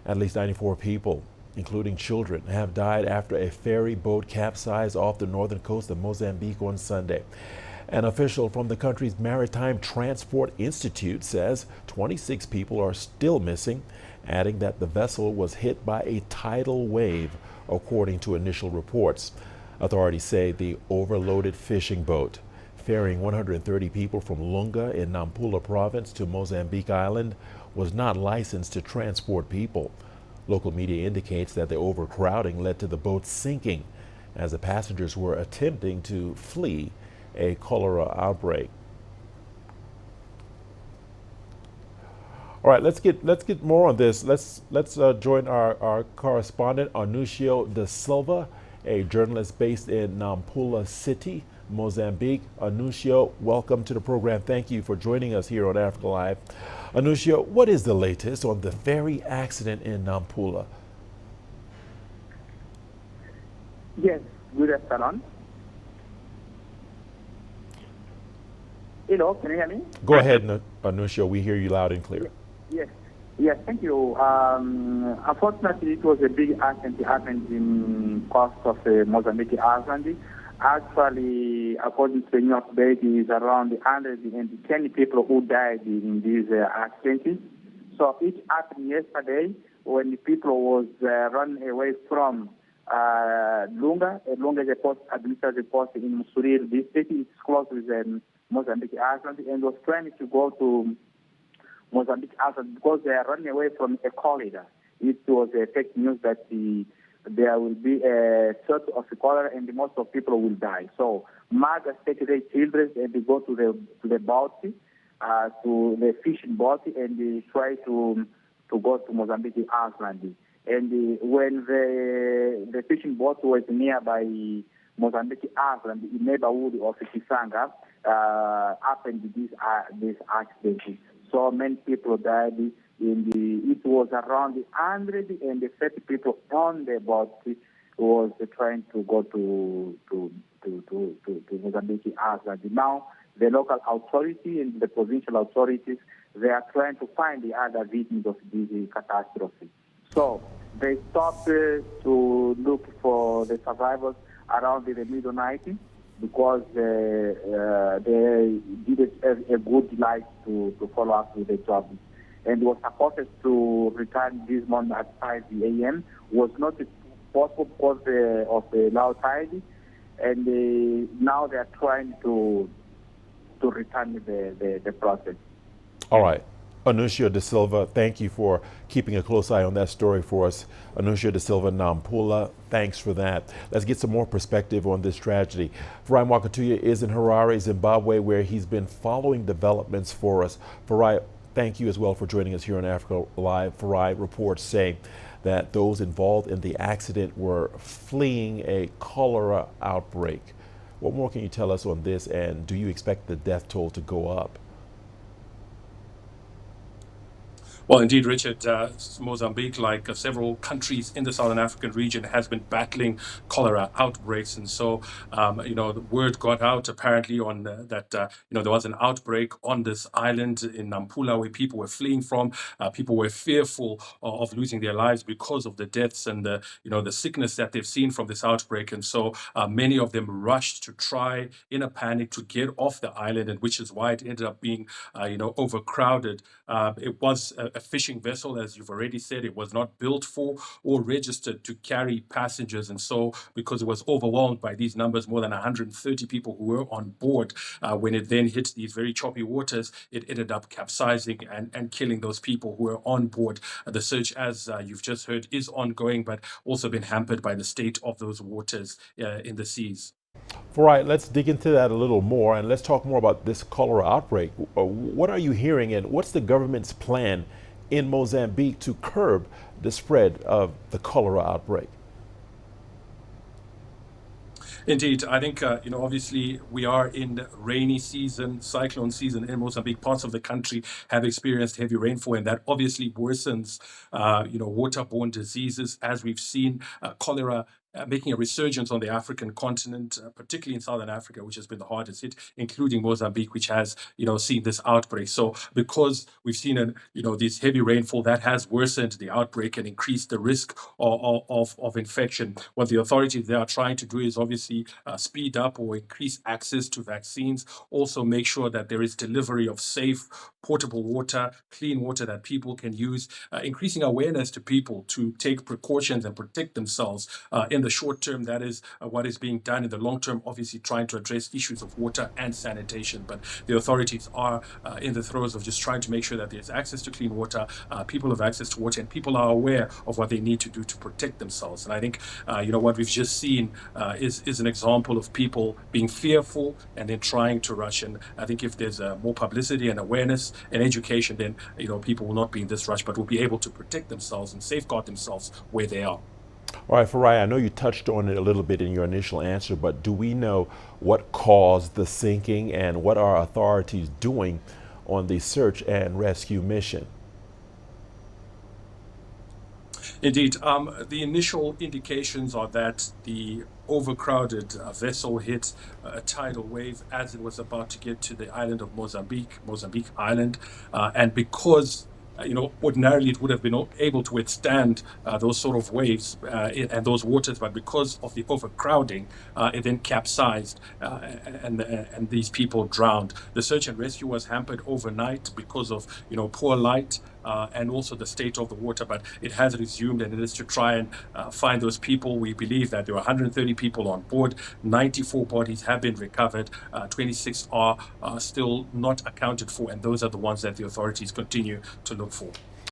At least 94 people, including children, have died after a ferry boat capsized off the northern coast of Mozambique on Sunday. An official from the country's Maritime Transport Institute says 26 people are still missing, adding that the vessel was hit by a tidal wave, according to initial reports. Authorities say the overloaded fishing boat, ferrying 130 people from Lunga in Nampula province to Mozambique Island, was not licensed to transport people. Local media indicates that the overcrowding led to the boat sinking as the passengers were attempting to flee a cholera outbreak. All right, let's get more on this. Let's join our correspondent Anucio da Silva, a journalist based in Nampula City, Mozambique. Anucio, welcome to the program. Thank you for joining us here on Africa Live. Anucio, what is the latest on the ferry accident in Nampula? Yes, good afternoon. Hello, can you hear me? Go ahead, Anucio. We hear you loud and clear. Yes, yes, thank you. Unfortunately, it was a big accident that happened in coast of Mozambique Island. Actually, according to the New York Bay, there is around 110 people who died in this accident. So it happened yesterday when the people was running away from Lunga. Lunga is a post, administrative post in Musuril district. It's close with Mozambique Island, and was trying to go to Mozambique Island because they are running away from a cholera. It was a fake news that there will be a sort of cholera and most of people will die. So mothers take their children and they go to the boat, to the fishing boat, and they try to go to Mozambique Island. And when the fishing boat was nearby Mozambique Island, in neighborhood of Kisanga, happened this accident. So many people died. It was around 130 people on the boat was trying to go to Mozambique Island. Now the local authority and the provincial authorities, they are trying to find the other victims of this catastrophe. So they stopped to look for the survivors around the middle night because they did a good light to follow up with the job. And was supposed to return this morning at 5 a.m. was not possible because of the low tide. And now they are trying to return the process. All right. Anucio da Silva, thank you for keeping a close eye on that story for us. Anucio da Silva, Nampula, thanks for that. Let's get some more perspective on this tragedy. Farai Mwakatuya is in Harare, Zimbabwe, where he's been following developments for us. Farai, thank you as well for joining us here on Africa Live. Farai, reports say that those involved in the accident were fleeing a cholera outbreak. What more can you tell us on this, and do you expect the death toll to go up? Well, indeed, Richard, Mozambique, like several countries in the Southern African region, has been battling cholera outbreaks. And so, the word got out apparently on that, there was an outbreak on this island in Nampula where people were fleeing from. People were fearful of losing their lives because of the deaths and the sickness that they've seen from this outbreak. And so many of them rushed to try in a panic to get off the island, and which is why it ended up being, overcrowded. It was a fishing vessel, as you've already said. It was not built for or registered to carry passengers. And so because it was overwhelmed by these numbers, more than 130 people who were on board, when it then hit these very choppy waters, it ended up capsizing and killing those people who were on board. The search, as you've just heard, is ongoing, but also been hampered by the state of those waters in the seas. All right, let's dig into that a little more, and let's talk more about this cholera outbreak. What are you hearing, and what's the government's plan in Mozambique to curb the spread of the cholera outbreak? Indeed, I think, obviously we are in rainy season, cyclone season in Mozambique. Parts of the country have experienced heavy rainfall, and that obviously worsens, waterborne diseases. As we've seen, cholera making a resurgence on the African continent, particularly in Southern Africa, which has been the hardest hit, including Mozambique, which has, seen this outbreak. So because we've seen, this heavy rainfall, that has worsened the outbreak and increased the risk of infection. What the authorities there are trying to do is obviously speed up or increase access to vaccines, also make sure that there is delivery of safe, portable water, clean water that people can use, increasing awareness to people to take precautions and protect themselves in the short term. That is what is being done. In the long term, obviously trying to address issues of water and sanitation. But the authorities are in the throes of just trying to make sure that there's access to clean water, people have access to water, and people are aware of what they need to do to protect themselves. And I think, what we've just seen is an example of people being fearful and then trying to rush. And I think if there's more publicity and awareness and education, then, people will not be in this rush, but will be able to protect themselves and safeguard themselves where they are. All right, Ferry, I know you touched on it a little bit in your initial answer, but do we know what caused the sinking and what are authorities doing on the search and rescue mission? Indeed, the initial indications are that the overcrowded vessel hit a tidal wave as it was about to get to the island of Mozambique Island, and because ordinarily it would have been able to withstand those sort of waves and those waters, but because of the overcrowding, it then capsized and these people drowned. The search and rescue was hampered overnight because of poor light and also the state of the water, but it has resumed, and it is to try and find those people. We believe that there were 130 people on board. 94 bodies have been recovered. 26 are still not accounted for, and those are the ones that the authorities continue to look for.